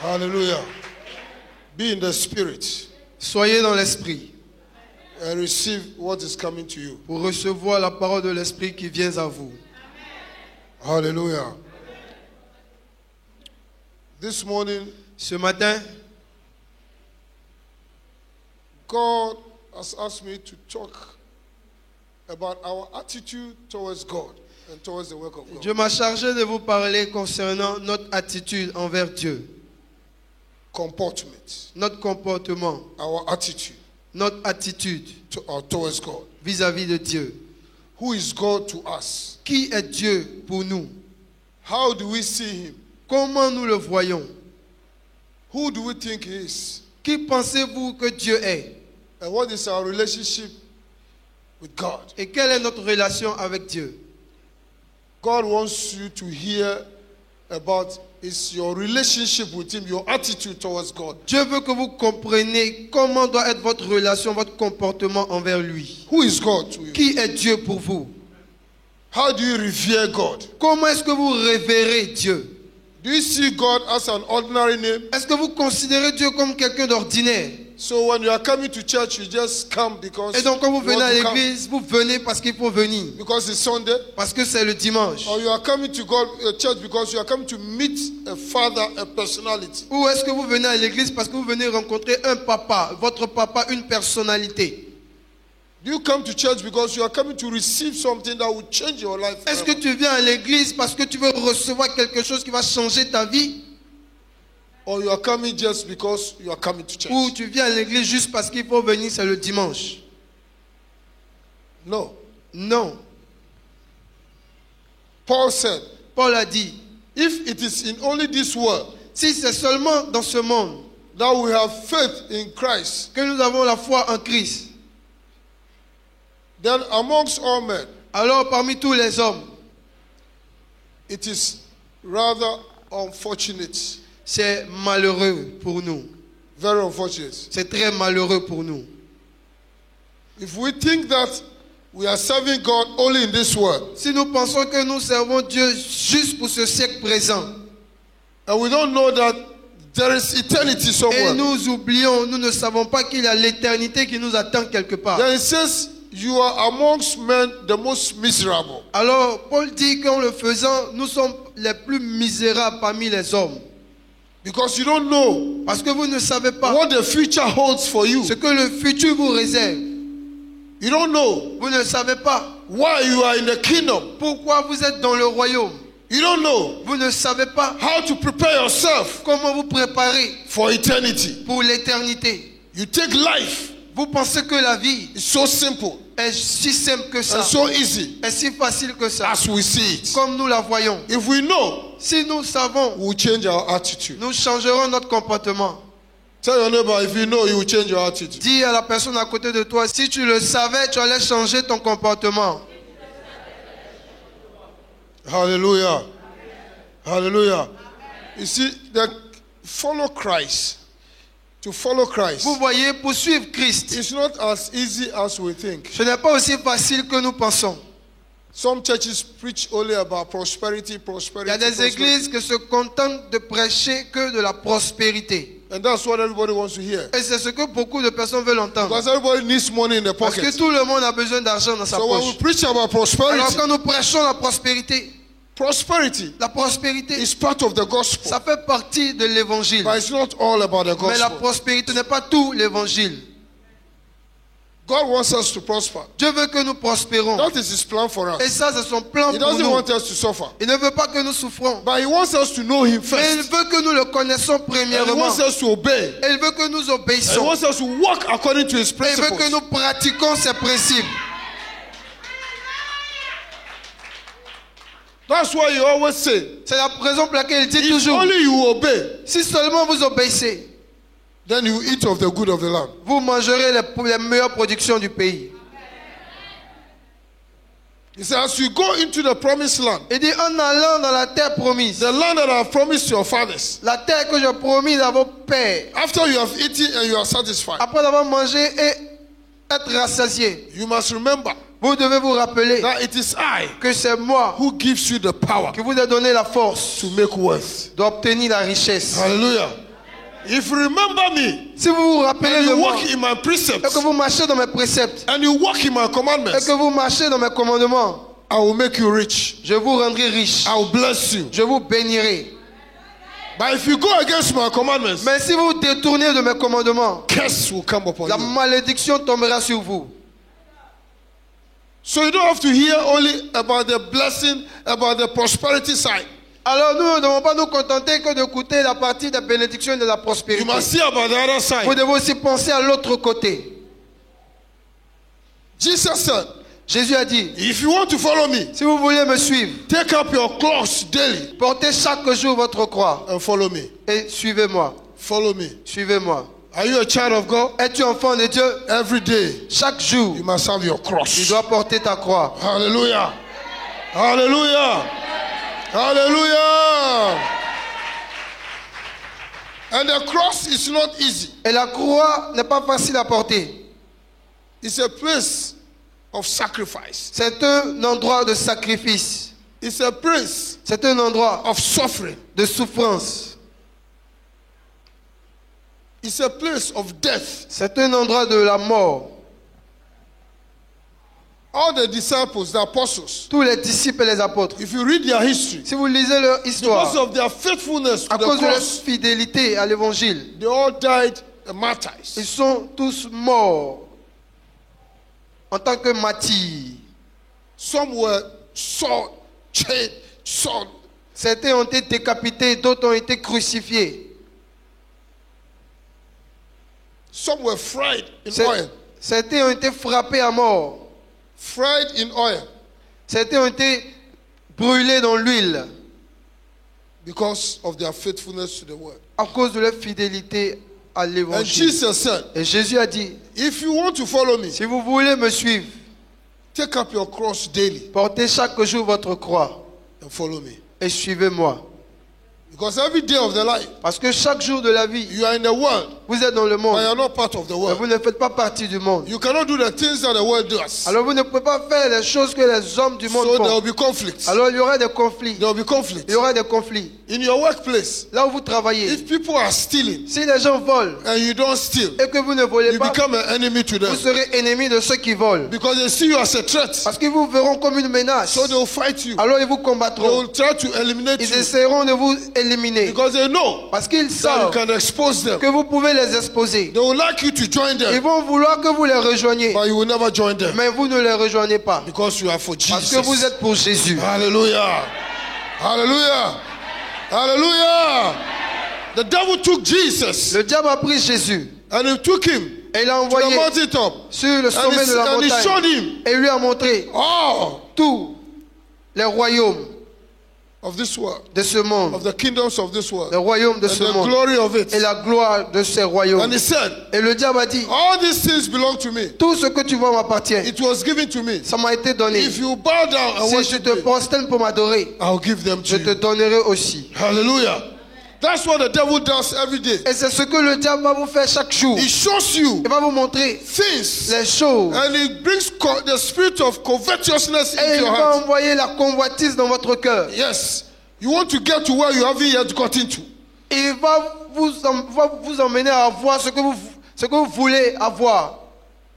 Hallelujah. Be in the spirit. Soyez dans l'esprit. And receive what is coming to you. Pour recevoir la parole de l'esprit qui vient à vous. Hallelujah. This morning, ce matin, God has asked me to talk about our attitude towards God and towards the work of God. Dieu m'a chargé de vous parler concernant notre attitude envers Dieu. Comportment. Notre comportement. Our attitude. Notre attitude towards God. Vis-à-vis de Dieu. Who is God to us? Qui est Dieu pour nous? How do we see him? Comment nous le voyons? Who do we think he is? Qui pensez-vous que Dieu est? And what is our relationship with God? Et quelle est notre relation avec Dieu? God wants you to hear about is your relationship with him, your attitude towards God. Dieu veut que vous compreniez comment doit être votre relation, votre comportement envers lui. Who is God to you? Qui est Dieu pour vous? How do you revere God? Comment est-ce que vous révérez Dieu? Do you see God as an ordinary name? Est-ce que vous considérez Dieu comme quelqu'un d'ordinaire? So when you are coming to church, you just come because. Et donc quand vous venez à l'église, vous venez parce qu'il faut venir. Because it's Sunday. Parce que c'est le dimanche. Or you are coming to God church because you are coming to meet a father, a personality. Ou est-ce que vous venez à l'église parce que vous venez rencontrer un papa, votre papa, une personnalité? Do you come to church because you are coming to receive something that will change your life? Est-ce que tu viens à l'église parce que tu veux recevoir quelque chose qui va changer ta vie? Or you are coming just because you are coming to church? Ou tu viens à l'église juste parce qu'il faut venir, c'est le dimanche? No. Non. Paul said, Paul a dit, if it is in only this world, si c'est seulement dans ce monde that we have faith in Christ, que nous avons la foi en Christ, then amongst all men, alors parmi tous les hommes, it is rather unfortunate. C'est malheureux pour nous. Very unfortunate. C'est très malheureux pour nous. If we think that we are serving God only in this world, si nous pensons que nous servons Dieu juste pour ce siècle présent, and we don't know that there is eternity somewhere, et nous oublions, nous ne savons pas qu'il y a l'éternité qui nous attend quelque part, then it says you are amongst men the most miserable. Alors Paul dit qu'en le faisant, nous sommes les plus misérables parmi les hommes. Because you don't know parce que vous ne savez pas what the future holds for you. Ce que le futur vous réserve. You don't know vous ne savez pas why you are in the kingdom. Pourquoi vous êtes dans le royaume. You don't know vous ne savez pas how to prepare yourself comment vous préparer for eternity. Pour l'éternité. You take life. Vous pensez que la vie is so simple. Est si simple que ça. And so easy. Est si facile que ça. As we see it. Comme nous la voyons. If we know, si nous savons, we will change our attitude. Nous changerons notre comportement. Tell your neighbor, if you know, you will change your attitude. Dis à la personne à côté de toi, si tu le savais, tu allais changer ton comportement. Hallelujah. Hallelujah. You see, that follow Christ. To follow Christ. Vous voyez, pour suivre Christ, it's not as easy as we think. Ce n'est pas aussi facile que nous pensons. Some churches preach only about prosperity, prosperity. Il y a des églises qui se contentent de prêcher que de la prospérité. And that's what everybody wants to hear. Et c'est ce que beaucoup de personnes veulent entendre. Because everybody needs money in their pocket. Parce que tout le monde a besoin d'argent dans sa poche. So when we preach about prosperity, alors quand nous prêchons la prospérité, la prospérité is part of the gospel. Ça fait partie de l'évangile. But it's not all about the gospel. Mais la prospérité n'est pas tout l'évangile. God wants us to prosper. Dieu veut que nous prospérons. That is his plan for us. Et ça, c'est son plan he pour nous. doesn't want us to suffer. Il ne veut pas que nous souffrons. But he wants us to know him first. Mais il veut que nous le connaissions premièrement. And he wants us to obey. Et il veut que nous obéissions. And he wants us to walk according to his principles. Et il veut que nous pratiquions ses principes. That's why you always say. C'est la raison pour laquelle il dit toujours. Only you obey. Si seulement vous obéissez. Then you eat of the good of the land. Vous mangerez les meilleures productions du pays. He says, as you go into the promised land. Il dit en allant dans la terre promise. The land that I have promised your fathers. La terre que j'ai promise à vos pères. After you have eaten and you are satisfied. Après avoir mangé et être rassasié. You must remember. Vous devez vous rappeler that it is I que c'est moi who gives you the power qui vous a donné la force to make wealth. d'obtenir la richesse. Hallelujah. if you remember me, si vous vous rappelez and de you moi, walk in my et precepts, que vous marchez dans mes préceptes, and you walk in my et commandments, que vous marchez dans mes commandements, I will make you rich. je vous rendrai riche. I will bless you. Je vous bénirai. But if you go against my commandments, Mais si vous vous détournez de mes commandements, curse will come upon la you. malédiction tombera sur vous. So you don't have to hear only about the blessing, about the prosperity side. Alors nous ne devons pas nous contenter que d'écouter la partie des bénédictions et de la You prospérité. must see about the other Vous side. devez aussi penser à l'autre côté. Jesus said, Jésus a dit, if you want to follow me, si vous voulez me suivre, take up your cross daily portez chaque jour votre croix and follow me. et suivez-moi. Follow me. Suivez-moi. Are you a child of God? Es-tu enfant de Dieu? Every day Chaque jour, you must have your tu cross. dois porter ta croix. Hallelujah. Hallelujah. Hallelujah. And the cross is not easy. Et la croix n'est pas facile à porter. It's a place of sacrifice. C'est un endroit de sacrifice. It's a place C'est un endroit of suffering. de souffrance. It's a place of death. C'est un endroit de la mort. All the disciples, the apostles, Tous les disciples et les apôtres, if you read their history, si vous lisez leur because histoire, of their faithfulness to à the cause de leur cross, fidélité à l'évangile, they all died ils martyrs. sont tous morts en tant que martyrs. Some were sword, chained, sword. Certains ont été décapités, d'autres ont été crucifiés. Some were fried in Cer- oil. Certains ont été frappés à mort. Fried in oil Certains ont été brûlés dans l'huile because of their faithfulness to the word. à cause de leur fidélité à And l'évangile. Jesus said, Et Jésus a dit, if you want to follow me, si vous voulez me suivre, take up your cross daily portez chaque jour votre croix and follow me. et suivez-moi. Because every day of the life, Parce que chaque jour de la vie, you are in the world, vous êtes dans le but monde, you are not part of the mais world. vous ne faites pas partie du monde. You cannot do the things that the world does. Alors vous ne pouvez pas faire les choses que les hommes du monde So there will font. be conflicts. Alors il y aura des conflits. There will be Il conflicts. y aura des conflits. In your workplace, Là où vous travaillez, if people are stealing si les gens volent and you don't steal, et que vous ne volez you pas, become an enemy to vous them. serez ennemi de ceux qui volent. Because they see you as a threat. Parce qu'ils vous verront comme une menace. So they will fight you. Alors ils vous They combattront. will try to eliminate Ils you. essaieront de vous éliminer. Because they know Parce qu'ils that you savent can expose them. que vous pouvez les exposer. They would like you to join Ils them, vont vouloir que vous les rejoigniez. but you will never join them. Mais vous ne les rejoignez pas. Because you are for Parce que vous Jesus. êtes pour Jésus. Hallelujah. Hallelujah. Hallelujah. The devil took Jesus Le diable a pris Jésus and he took him et il l'a to the envoyé mountaintop sur le sommet de la and he showed montagne him et lui a montré all tous les royaumes of this world, de ce monde, of the kingdoms of this les world, royaumes de and ce the monde glory of et it. la gloire de ces royaumes. And he said, Et le diable a dit, all these things belong to me. tout ce que tu vois m'appartient. It was given to me. Ça m'a été donné. If you bow down and Si je worship te me, prosterne pour m'adorer, I'll give them je to te you. donnerai aussi. Hallelujah. That's what the devil does every day. Et c'est ce que le diable va vous faire chaque jour. He shows you Il va vous montrer things les choses. and he brings the spirit of covetousness Et into il your va heart. envoyer la convoitise dans votre cœur. Yes. You want to get to where you haven't yet gotten to. Il va vous emmener à avoir ce que vous voulez avoir.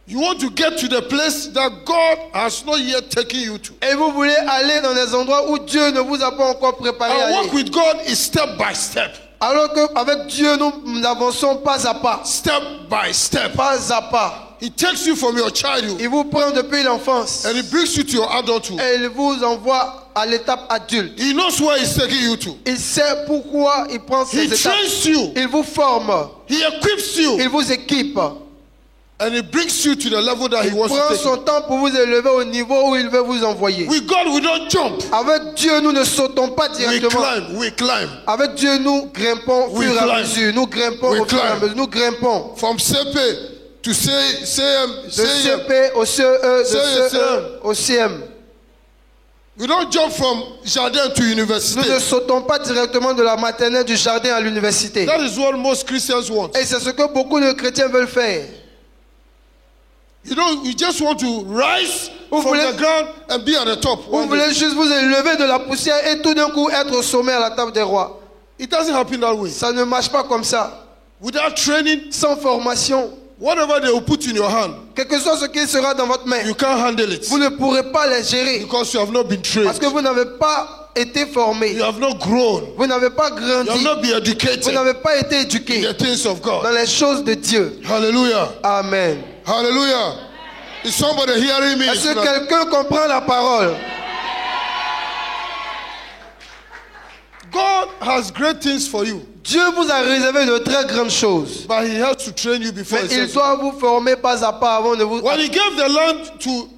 You want to get to the place that God has not yet taken you to. Et vous voulez aller dans des endroits où Dieu ne vous a pas encore préparé à Our aller. walk with God is step by step. Alors qu'avec Dieu, nous avançons pas à pas. Step by step. Pas à pas. He takes you from your childhood Il vous prend depuis l'enfance. and he brings you to your adulthood. Et il vous envoie à l'étape adulte. He knows where he's taking you to. Il sait pourquoi il prend ces He étapes. trains you. Il vous forme. He equips you. Il vous équipe. And he brings you to the level that he Il wants to prend take son you. temps pour vous élever au niveau où il veut vous envoyer. With God, we don't jump. Avec Dieu, nous ne sautons pas We directement. climb. We climb. Avec Dieu, nous grimpons au We fur et à climb. mesure. Nous grimpons We au fur et à climb. mesure. Nous grimpons. From CP to CM. De CP au CE, de CE. CE au CM. We don't jump from jardin to Nous university. ne sautons pas directement de la maternelle du jardin à l'université. That is what most Christians want. Et c'est ce que beaucoup de chrétiens veulent faire. You just want to rise Vous from voulez- the ground and be at the top. Vous one voulez day. juste vous élever de la poussière et tout d'un coup être au sommet à la table des rois. It doesn't happen that way. Ça ne marche pas comme ça. without training, sans formation, whatever they will put in your hand, quel que soit ce qui sera dans votre main, you can't handle it vous ne pourrez pas les gérer because you have not been trained. parce que vous n'avez pas été formé, You have not grown. vous n'avez pas You have grandi, not been vous educated n'avez pas été in éduqué the things of dans God. les choses de Dieu. Hallelujah. Amen. Hallelujah. Is somebody hearing me? Est-ce que quelqu'un comprend la parole? God has great things for you, Dieu vous a réservé de très grandes choses, but He has to train you before mais He il sends you. doit vous former pas à pas avant de vous... When He gave the land to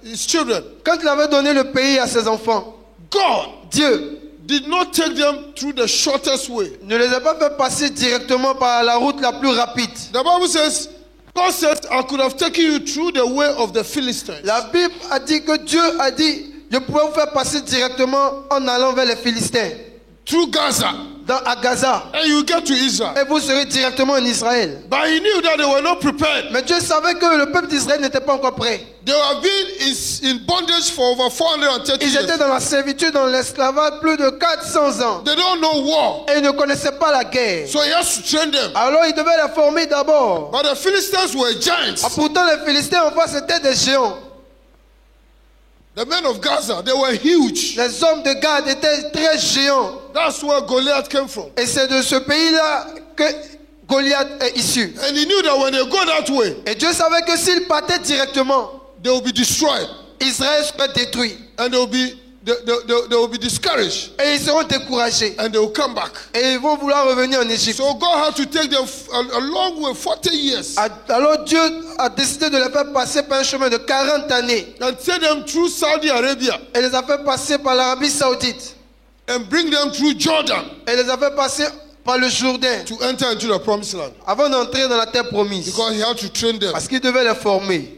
His children, Quand il avait donné le pays à ses enfants, God Dieu did not take them through the shortest way. ne les a pas fait passer directement par la route la plus rapide. The Bible says, God says, I could have taken you through the way of the Philistines. La Bible a dit que Dieu a dit, je pouvais vous faire passer directement en allant vers les Philistins, Through Gaza, à Gaza, and you get to Israel. et vous serez directement en Israël. But He knew that they were not prepared. Mais Dieu savait que le peuple d'Israël n'était pas encore prêt. They have been in bondage for over 430 Ils étaient years. dans la servitude, dans l'esclavage, plus de 400 ans. They don't know war, Et ils ne connaissaient pas la guerre. so He has to train them. Alors il devait les former d'abord. But the Philistines were giants. Ah, pourtant les Philistins en face étaient des géants. The men of Gaza, they were huge. Les hommes de Gad étaient très géants. That's where Goliath came from. Et c'est de ce pays-là que Goliath est issu. And He knew that when they go that way, Et Dieu savait que s'ils partaient directement, they will be destroyed. Israël serait détruit. And they will be discouraged. Et ils seront découragés. And they will come back. Et ils vont vouloir revenir en Égypte. So God had to take them a long way, 40 years, Alors Dieu a décidé de les faire passer par un chemin de 40 années. and take them through Saudi Arabia Et les a fait passer par l'Arabie Saoudite. and bring them through Jordan Et les a fait passer par le Jourdain. to enter into the promised land. Avant d'entrer dans la terre promise. Because He had to train them. Parce qu'il devait les former.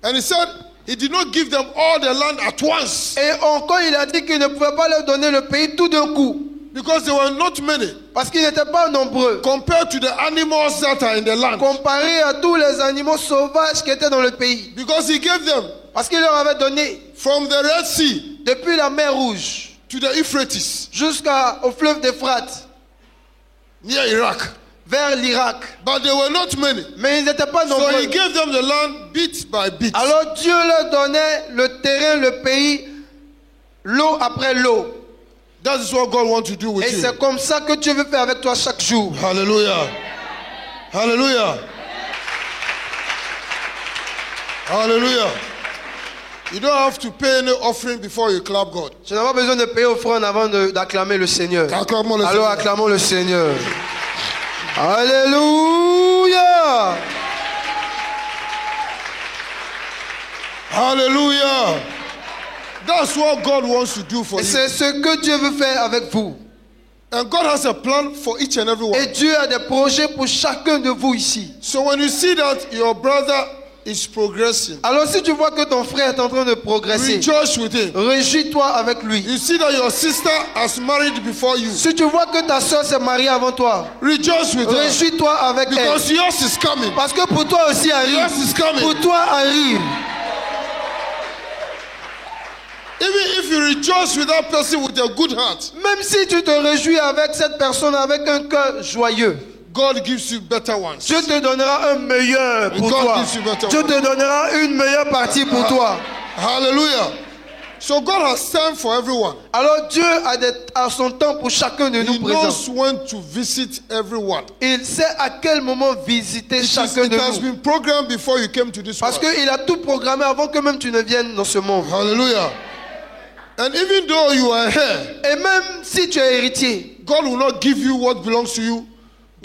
And He said He did not give them all the land at once Et encore il a dit qu'il ne pouvait pas leur donner le pays tout d'un coup. because there were not many Parce qu'ils n'étaient pas nombreux. compared to the animals that are in the land. Comparé à tous les animaux sauvages qui étaient dans le pays. Because He gave them Parce qu'il leur avait donné from the Red Sea depuis la mer Rouge to the Euphrates jusqu'au fleuve d'Euphrate, near Iraq. vers l'Irak. But there were not many. Mais ils n'étaient pas So nombreux. He gave them the land bit by bit. Alors Dieu leur donnait le terrain, le pays, l'eau après l'eau. That is what God wants to do with Et you. c'est comme ça que Dieu veut faire avec toi chaque jour. Hallelujah. Hallelujah. Hallelujah. You don't have to pay any offering before you clap God. Tu n'as pas besoin de payer offrande avant d'acclamer le Seigneur. Acclamons le Alors Seigneur. acclamons le Seigneur. Alléluia. Hallelujah. That's what God wants to do for Et you. c'est ce que Dieu veut faire avec vous. And God has a plan for each and every Et one. Dieu a des projets pour chacun de vous ici. So when you see that your brother is progressing, Alors si tu vois que ton frère est en train de progresser, rejoice with him. réjouis-toi avec lui. You see that your sister has married before you, Si tu vois que ta soeur s'est mariée avant toi, rejoice with her. réjouis-toi avec elle. Because yours is coming. Parce que pour toi aussi arrive. Yours is coming. Pour toi arrive. Even if you rejoice with that person with a good heart, Même si tu te réjouis avec cette personne avec un cœur joyeux, God gives you better ones. Dieu te donnera un meilleur pour God toi. gives you better Dieu te donnera une meilleure partie pour toi. Hallelujah. So God has time for everyone. Alors Dieu a son temps pour chacun de He nous présents. knows when to visit everyone. Il sait à quel moment visiter chacun It de has nous. been programmed before you came to this Parce world. qu'il a tout programmé avant que même tu ne viennes dans ce monde. Hallelujah. And even though you are here, Et même si tu es héritier, God will not give you what belongs to you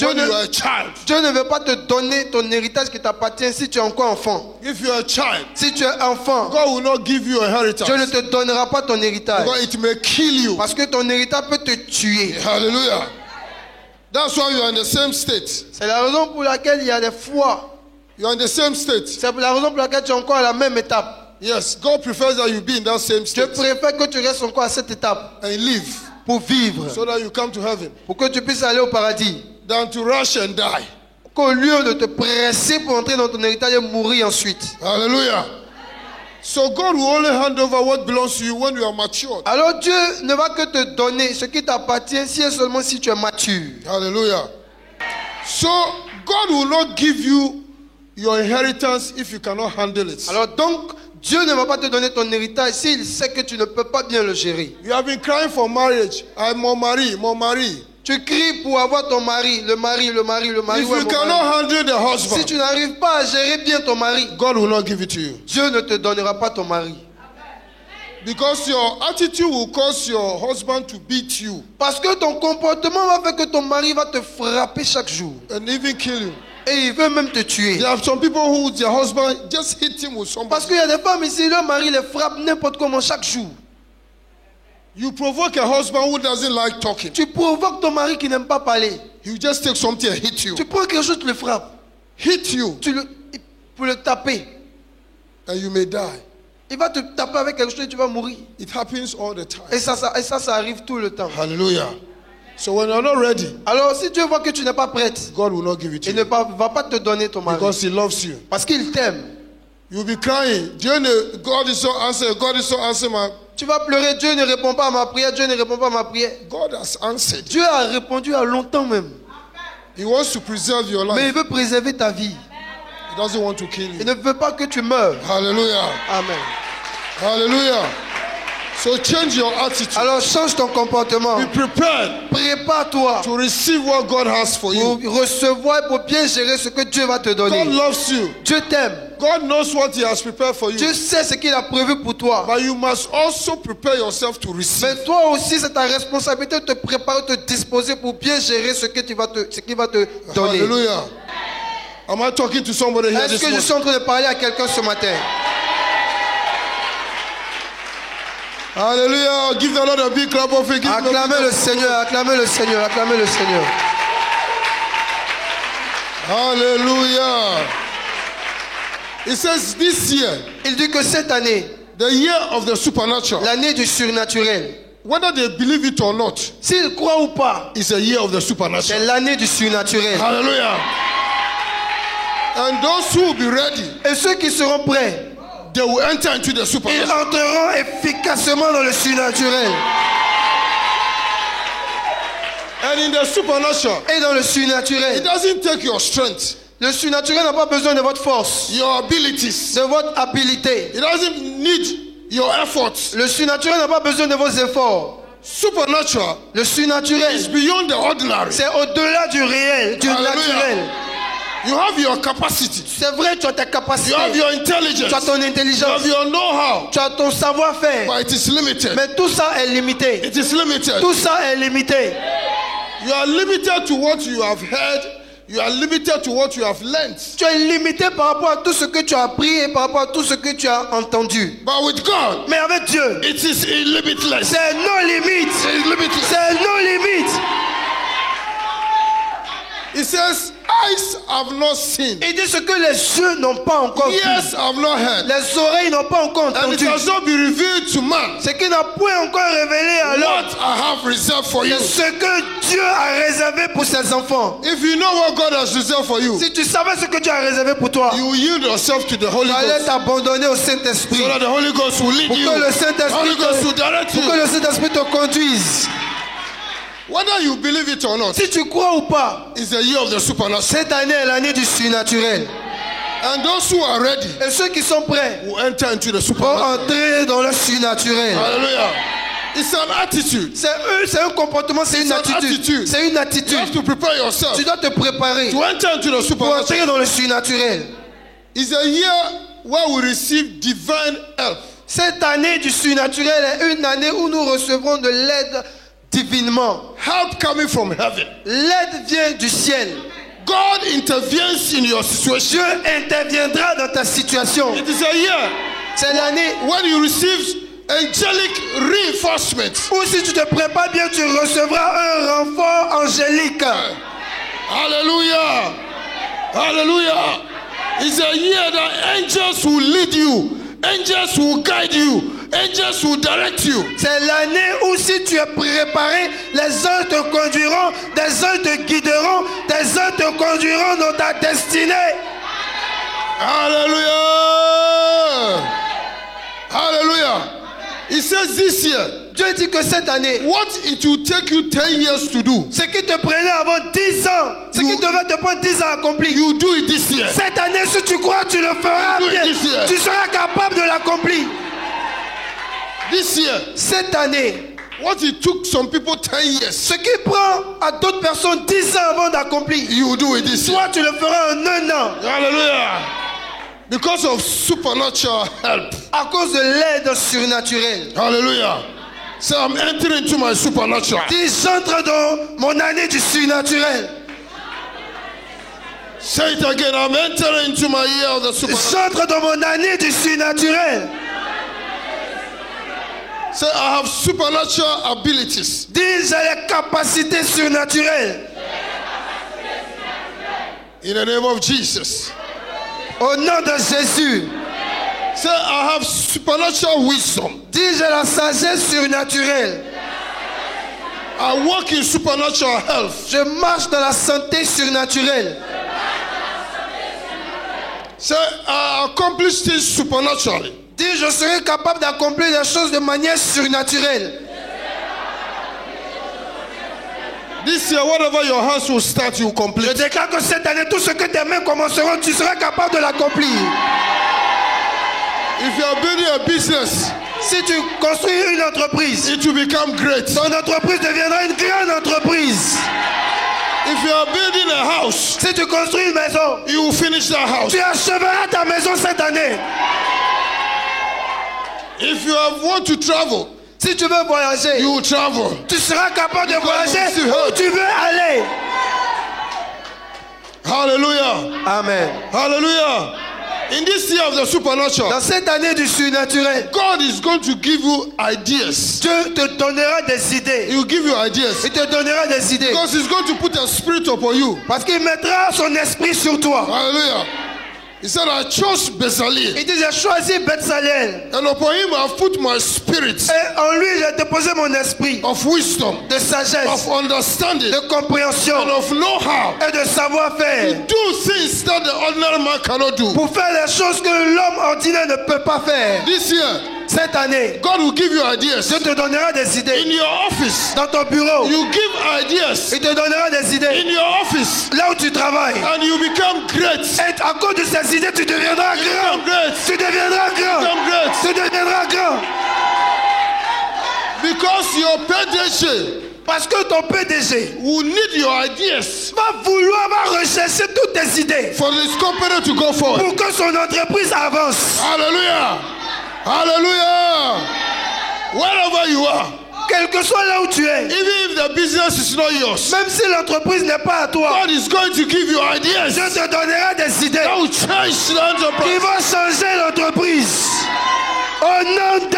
when Dieu you are a child. Dieu ne veut pas te donner ton héritage qui t'appartient si tu es encore enfant. If you are a child, Si tu es enfant, God will not give you a Dieu ne inheritance te donnera pas ton héritage. because it may kill you. Parce que ton héritage peut te tuer. Hallelujah. That's why you are in the same state. C'est la raison pour laquelle il y a des fois. You are in the same state. C'est la raison pour laquelle tu es encore à la même étape. Yes, God prefers that you be in that same Dieu state préfère que tu restes encore à cette étape and live pour vivre, so that you come to heaven pour que tu puisses aller au paradis. than to rush and die. Qu'au lieu de te presser pour entrer dans ton héritage et mourir ensuite. Hallelujah. So God will only hand over what belongs to you when you are matured. Alors Dieu ne va que te donner ce qui t'appartient si et seulement si tu es mature. Hallelujah. So God will not give you your inheritance if you cannot handle it. Alors donc, Dieu ne va pas te donner ton héritage s'il sait que tu ne peux pas bien le gérer. You have been crying for marriage. Mon mari. Tu cries pour avoir ton mari, le mari. If Ouais, you mon cannot mari. handle the Si husband, tu n'arrives pas à gérer bien ton mari, God will not give it to you. Dieu ne te donnera pas ton mari. Because your attitude will cause your husband to beat you Parce que ton comportement va faire que ton mari va te frapper chaque jour. and even kill you. Et il veut même te tuer. There are some people who their husband just hit him with somebody. Parce qu'il y a des femmes ici, leur mari les frappe n'importe comment chaque jour. You provoke a husband who doesn't like talking. Tu provoques ton mari qui n'aime pas parler. He will just take something and hit you. Tu prends quelque chose, tu le frappes. Hit you Pour le taper. and you may die. Il va te taper avec quelque chose et tu vas mourir. It happens all the time. Et ça arrive tout le temps. Hallelujah. So when you're not ready, Alors si Dieu voit que tu n'es pas prête, God will not give it to il ne you va pas te donner ton mari. because He loves you. Parce qu'il t'aime. You'll be crying. God is so answered. God is so answered. Tu vas pleurer, Dieu ne répond pas à ma prière, Dieu ne répond pas à ma prière. God has answered. Dieu a répondu à longtemps même. He wants to preserve your Mais il life. veut préserver ta vie. He doesn't want to kill Il you. ne veut pas que tu meurs. Hallelujah. Amen. Hallelujah. So change your attitude. Alors change ton comportement. Be prepared Prépare-toi to receive what God has for pour you. recevoir et pour bien gérer ce que Dieu va te donner. God loves you. Dieu t'aime. God knows what He has prepared for you. Dieu sait ce qu'il a prévu pour toi. But you must also prepare yourself to receive. Mais toi aussi, c'est ta responsabilité de te préparer, de te disposer pour bien gérer ce qu'il va te donner. Hallelujah. Am I talking to somebody here Est-ce this que je morning? suis en train de parler à quelqu'un ce matin? Hallelujah. Give the Lord a big clap of it. Give him a big Acclamez le clap. Seigneur, acclamez le Seigneur, acclamez le Seigneur. Hallelujah. It says this year, Il dit que cette année, the year of the supernatural, l'année du surnaturel, whether they believe it or not, s'ils croient ou pas, is a year of the c'est supernatural. l'année du surnaturel. Hallelujah. And those who will be ready, Et ceux qui seront prêts, they will enter into the ils supernatural. entreront efficacement dans le surnaturel. And in the supernatural, Et dans le it surnaturel, doesn't take your strength, le surnaturel n'a pas besoin de votre force, your abilities. de votre habileté. It doesn't need your efforts. Le surnaturel n'a pas besoin de vos efforts. Supernatural Le is surnaturel, beyond the ordinary. c'est au-delà du réel, du Hallelujah. naturel. You have your capacity. C'est vrai, tu as ta You capacité, have your tu intelligence. as ton You intelligence, have your know-how. tu as ton savoir-faire. But it is limited. Mais tout ça est limité. It is limited. Tout ça est limité. You are limited to what you have heard. You are limited to what you have learned. Tu es limité par rapport à tout ce que tu as appris et par rapport à tout ce que tu as entendu. But with God, Mais avec Dieu, it is limitless. c'est nos limites. It is limitless. C'est nos limites. It says, eyes have not seen, Il dit ce que les yeux n'ont pas encore vu. ears have not heard, Les oreilles n'ont pas encore and it entendu. has not been revealed to man Ce qui n'a point encore révélé à l'homme. what I have reserved for you. C'est ce que Dieu a réservé pour ses enfants. If you know what God has reserved for you, Si tu savais ce que Dieu a réservé pour toi, you will yield yourself to the Holy tu allais Ghost, t'abandonner au Saint-Esprit. so that the Holy Ghost will lead Pour you. que le The Saint-Esprit Holy Ghost will direct pour que you. le Saint-Esprit te conduise. Whether you believe it or not, Si tu crois ou pas, it's the year of the supernatural. cette année est l'année du surnaturel. And those who are ready Et ceux qui sont prêts will enter into the vont supernatural. entrer dans le surnaturel. Hallelujah. It's an attitude. C'est un comportement, c'est une an attitude. attitude. C'est une You attitude. have to prepare yourself Tu dois te préparer to enter into the pour supernatural. entrer dans le surnaturel. It's a year where we receive divine help. Cette année du surnaturel est une année où nous recevrons de l'aide divinement. Help coming from heaven. L'aide vient du ciel. God intervenes in your situation. Dieu interviendra dans ta situation. It is a year C'est l'année when you receive angelic reinforcement. où si tu te prépares bien, tu recevras un renfort angélique. Hallelujah. Hallelujah. It's a year that angels will lead you. Angels will guide you. Angels will direct you. C'est l'année où si tu es préparé, les anges te conduiront, des anges te guideront, des anges te conduiront dans ta destinée. Hallelujah. Hallelujah. It says this year, Dieu dit que cette année, what it will take you 10 years to do, ce qui te prenait avant 10 ans, ce qui devait te après 10 ans accompli. You do it this year. Cette année, si tu crois, tu le feras You do it bien. this year. Tu seras capable de l'accomplir. This year, Cette année, what it took some people 10 years, ce qui prend à d'autres personnes 10 ans avant d'accomplir, you do it this year. toi, tu le feras en 1 an. Hallelujah. Because of supernatural help. À cause de l'aide surnaturelle. Hallelujah. Say, I'm entering into my supernatural. Dis, j'entre dans mon année du surnaturel. Say it again. I'm entering into my year of the supernatural. J'entre dans mon année du surnaturel. Say, I have supernatural abilities. Dis, j'ai les capacités surnaturelles. In the name of Jesus. Au nom de Jésus. Say, I have supernatural wisdom. Dis, j'ai la sagesse surnaturelle. I walk in supernatural health. Je marche dans la santé surnaturelle. Say, I accomplish things supernaturally. Dis, je serai capable d'accomplir des choses de manière surnaturelle. This year, whatever your hands will start, you Je complete. déclare que cette année, tout ce que tes mains commenceront, tu seras capable de l'accomplir. If you are building a business, Si tu construis une entreprise, it will become great. ton entreprise deviendra une grande entreprise. If you are building a house, Si tu construis une maison, you will finish that house. tu achèveras ta maison cette année. If you want to travel, Si tu veux voyager, you will travel. tu seras capable de Because voyager you où tu veux aller. Hallelujah. Amen. Hallelujah. In this year of the supernatural, Dans cette année du surnaturel, God is going to give you ideas. Dieu te donnera des idées. He will give you ideas. Il te donnera des idées. Because He's going to put a spirit upon you. Parce qu'il mettra son esprit sur toi. Hallelujah. He said, I chose Bezalel. Il dit, j'ai choisi Bethsalel. And upon him I have put my spirit Et en lui, j'ai déposé mon esprit of wisdom, de sagesse, of understanding, de compréhension and of know-how. et de savoir-faire. Do things that the ordinary man cannot do. Pour faire les choses que l'homme ordinaire ne peut pas faire. This year, Cette année, God will give you ideas. Dieu te donnera des In idées. your office, Dans ton bureau, you give ideas. il te donnera des idées. In your office, Là où tu travailles. and you become great. Et à cause de ces idées, tu deviendras You grand. become great. Tu deviendras grand. Become great. Tu deviendras grand. Because your PDG Parce que ton PDG will need your ideas va rechercher toutes tes idées for this company to go forward. pour que son entreprise avance. Hallelujah. Hallelujah. Wherever you are, Quel que soit là où tu es, even if the business is not yours, même si l'entreprise n'est pas à toi, God is going to give you ideas Dieu te donnera des idées that will change the qui enterprise. vont changer l'entreprise. Au nom de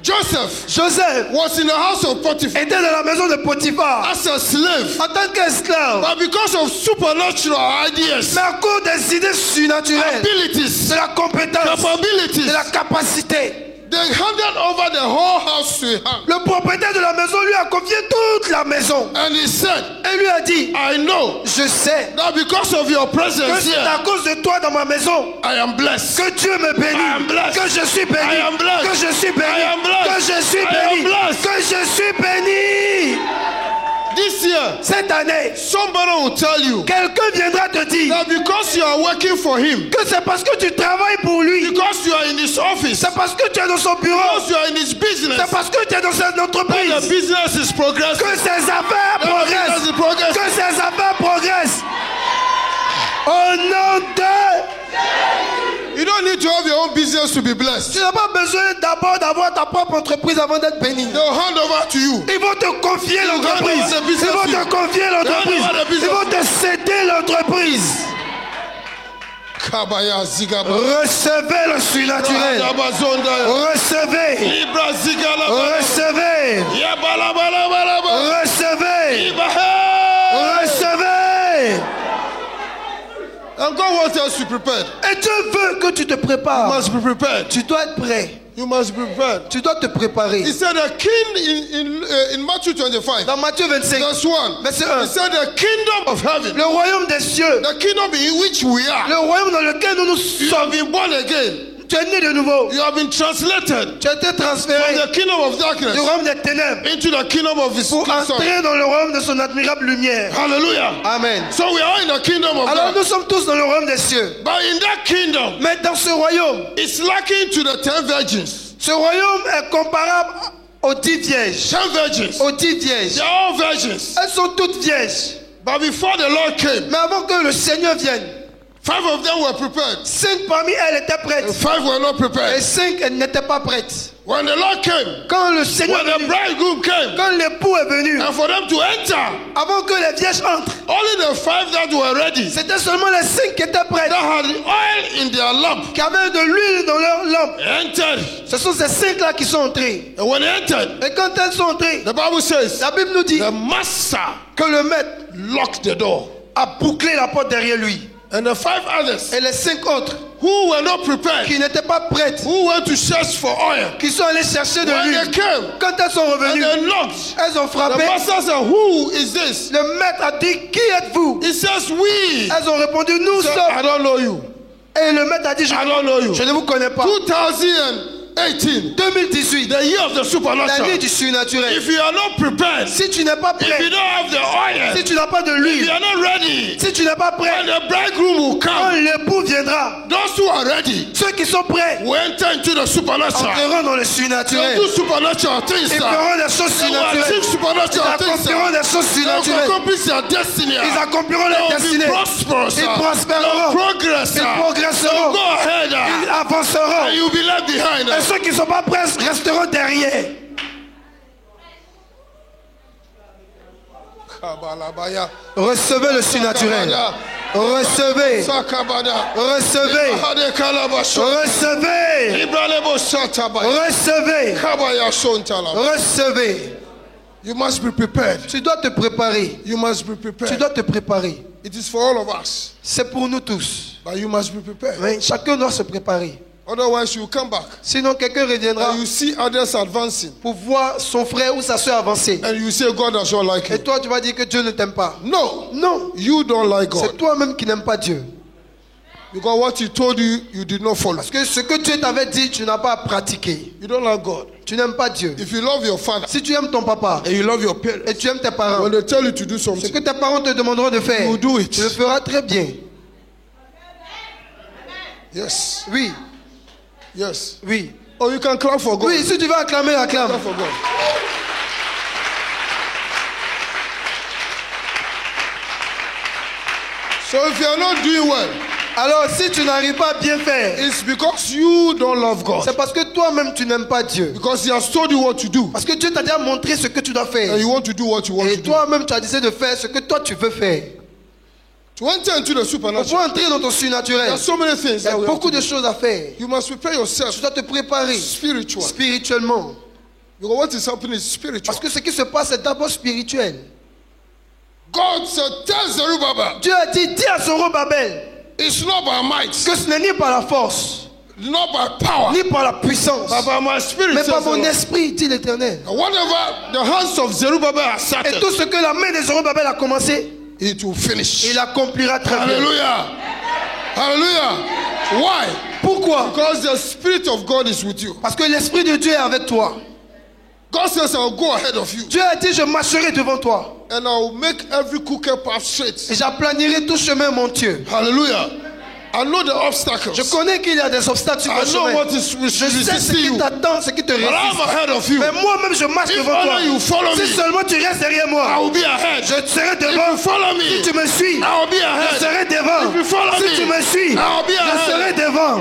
Joseph was in the house of Potiphar était dans la maison de Potiphar as a slave, en tant qu'esclave. but because of supernatural ideas, Mais à cause des idées surnaturelles, abilities, de la compétence, capabilities, de la capacité, they handed over the whole house to him. le propriétaire de la maison lui a confié toute la maison. And he said, Et lui a dit, I know je sais that because of your que presence c'est à here, cause de toi dans ma maison I am blessed. que Dieu me bénit, I am blessed. que je suis béni, I am blessed. que je suis béni, I am blessed. que je suis I am béni, blessed. que je suis béni. This year, Cette année, somebody will tell you quelqu'un viendra te dire that because you are working for him, que c'est parce que tu travailles pour lui, because you are in his office, c'est parce que tu es dans son bureau, because you are in his business, c'est parce que tu es dans cette the entreprise business is progressing. que ses affaires The business progressent, is progressing. que ses affaires progressent. Au nom de... You don't need to have your own business to be blessed. Tu n'as pas besoin d'abord d'avoir ta propre entreprise avant d'être béni. They'll hand over to you. Ils vont te confier l'entreprise. hand over the business Ils vont to you. te confier l'entreprise. Hand over the business Ils vont te céder l'entreprise. Kabaya zigaba. Recevez le surnaturel. Radabazonda. Recevez. Libra zigala. Recevez. Yabalabalabalaba. Recevez. Ibahe. Recevez. And God wants us to prepare. Et Dieu veut que tu te You prépares. must be prepared. Tu dois être prêt. You must be prepared. Tu dois te préparer. He said the king in Matthew 25, Dans Matthieu 25, verse 1. verset He 1, said the kingdom of heaven, le royaume des cieux, the kingdom in which we are, le royaume dans lequel nous you sommes, have been born again. Tu es né de nouveau. You have been translated Tu as été from transféré the kingdom of darkness du royaume des ténèbres into the kingdom of His pour Son. entrer dans le royaume de son admirable lumière. Hallelujah. Amen. So we are in the kingdom of Alors God. nous sommes tous dans le royaume des cieux. But in that kingdom, Mais dans ce royaume, it's likened to the 10 virgins. ce royaume est comparable aux 10 vierges. 10 virgins. Aux 10 vierges. They are all virgins. Elles sont toutes vierges. But before the Lord came, Mais avant que le Seigneur vienne, 5 of them were prepared. 5 parmi elles étaient prêtes. 5 were not Et prepared. 5 elles n'étaient pas prêtes. When the Lord came, Quand le Seigneur when est the venu, bridegroom came, quand l'époux est venu, and for them to enter, avant que les vierges entrent, only the 5 that were ready, c'était seulement les 5 qui étaient prêtes, that had oil in their lamp, qui avaient de l'huile dans leur lampe. entered. Ce sont ces 5-là qui sont entrés. And when they entered, Et quand elles sont entrées, the Bible says, la Bible nous dit the master que le maître locked the door. a bouclé la porte derrière lui. And the 5 others Et les 5 autres who were not prepared, qui n'étaient pas prêtes, who went to search for oil, qui sont allées chercher de when they l'huile, came, quand elles sont and revenues, they knocked, elles ont the frappé. master said, who is this? Le maître a dit, qui êtes-vous? He says, we. Elles ont répondu, nous Said, sommes. I don't know you. Et le maître a dit, I don't know you. je ne vous connais pas. 2018, 2018, the year of the supernatural. l'année du surnaturel. If you are not prepared, Si tu n'es pas if you prêt, don't have the oil, si tu n'as pas de if you l'huile, are not ready, si tu n'es pas prêt, when the bridegroom will quand come, l'époux viendra, those who are ready ceux qui sont prêts will enter into the supernatural. entreront dans le They'll surnaturel. do supernatural things. Ils feront des choses They will achieve surnaturelles. Ils supernatural things. accompliront des choses They will surnaturelles. accomplish their destiny. Ils accompliront leur They will be destinée. prosperous. Ils They prospéreront. will progress. Ils They will progresseront. go ahead. Ils avanceront. And you'll be left behind. Et ceux qui ne sont pas prêts resteront derrière. Kabalabaya. Recevez le surnaturel. Sakabada. Recevez. Sakabada. Recevez. Hade kalabasho. Recevez. Ibralebo satabaya. Recevez. Kabaya shontala. Recevez. You must be prepared. Tu dois te préparer. You must be Tu prepared. dois te préparer. It is for all of us. C'est pour nous tous. But you must be prepared. Mais chacun doit se préparer. Otherwise, you come back Sinon, quelqu'un reviendra and you see others advancing, pour voir son frère ou sa soeur avancer. and you say God does not like Et you. toi, tu vas dire que Dieu ne t'aime pas. No, Non. you don't like C'est God toi-même qui n'aimes pas Dieu. because what He told you, you did not follow. Parce que ce que Dieu t'avait dit, tu n'as pas pratiqué. You don't like God. Tu n'aimes pas Dieu. If you love your father Si tu aimes ton papa and you love your parents, et tu aimes tes parents, when they tell you to do ce something, que tes parents te demanderont de faire, you do it. tu le feras très bien. Yes, Oui, yes. oui. Or you can clap for God. Oui, si tu veux acclamer, acclame. Clap for God. So if you are not doing well, Alors, si tu n'arrives pas à bien faire, it's because you don't love God. c'est parce que toi-même tu n'aimes pas Dieu. Because He has told you what to do, Parce que Dieu t'a déjà montré ce que tu dois faire. and you want to do what you want Et to do. toi-même tu as décidé de faire ce que toi tu veux faire. To enter into the Pour supernatural, entrer dans ton there surnaturel, are so many things il y a that we have beaucoup to de do. choses à faire. You must prepare Tu yourself dois te préparer spiritually. spirituellement. Because what is happening is spiritual. Parce que ce qui se passe est d'abord spirituel. God said, tell Zerubbabel, Dieu a dit, dis à Zorobabel it's not by might, que ce n'est ni par la force, not by power, ni par la puissance, but by my spirit. mais says par the mon Lord. esprit, dit l'Éternel. And whatever the hands of Zerubbabel have Et started, tout ce que la main de Zorobabel a commencé, it will finish. il accomplira très bien. Hallelujah. Hallelujah. Why? Pourquoi? Because the Spirit of God is with you. Parce que l'Esprit de Dieu est avec toi. God says, I'll go ahead of you, Dieu a dit, je marcherai devant toi. and I'll make every crooked path straight. Et j'aplanirai tout chemin montueux. Hallelujah. I know the obstacles. Je connais qu'il y a des obstacles sur I le know chemin. what is Je sais ce resisting qui you. t'attend, ce qui te But I'm résiste. ahead of you. Mais moi-même, je marche If devant toi. only you follow Si me, seulement tu restes derrière I moi, will be ahead. je serai If you devant. follow me, Si tu me suis, I will be je ahead. serai devant. If you follow Si me, tu me suis, I'll be je serai ahead. devant.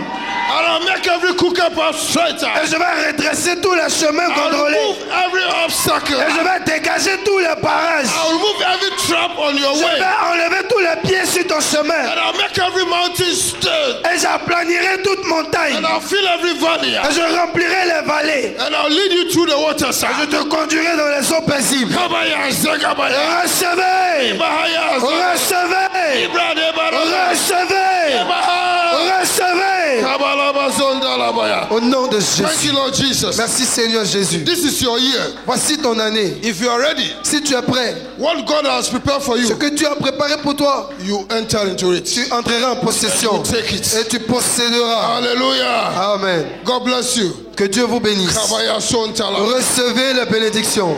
And I'll make every crooked path straight. Et je vais redresser tous les chemins I'll contrôlés. remove every obstacle. Et je vais dégager tous les parages. I'll remove every trap on your Je way. vais enlever tous les pieds sur ton chemin. And I'll make every mountain still. Et j'aplanirai toute montagne. And I'll fill every valley. Et je remplirai les vallées. And I'll lead you through the Je waterside. te conduirai dans les eaux paisibles. Kabaya, Zegabaya, Recevez. Bahaya, Recevez. Ibra de Barada, Recevez. Baha, Recevez. Kabalaba Zondala Au nom de Jésus. Thank you, Lord Jesus. Merci Seigneur Jésus. This is your year. Voici ton année. If you are ready, Si tu es prêt, what God has prepared for ce you, que Dieu a préparé pour toi, you enter into it. tu entreras en possession. You take it. Et tu posséderas. Hallelujah. Amen. God bless you. Que Dieu vous bénisse. Kabaya Sontala. Recevez la bénédiction.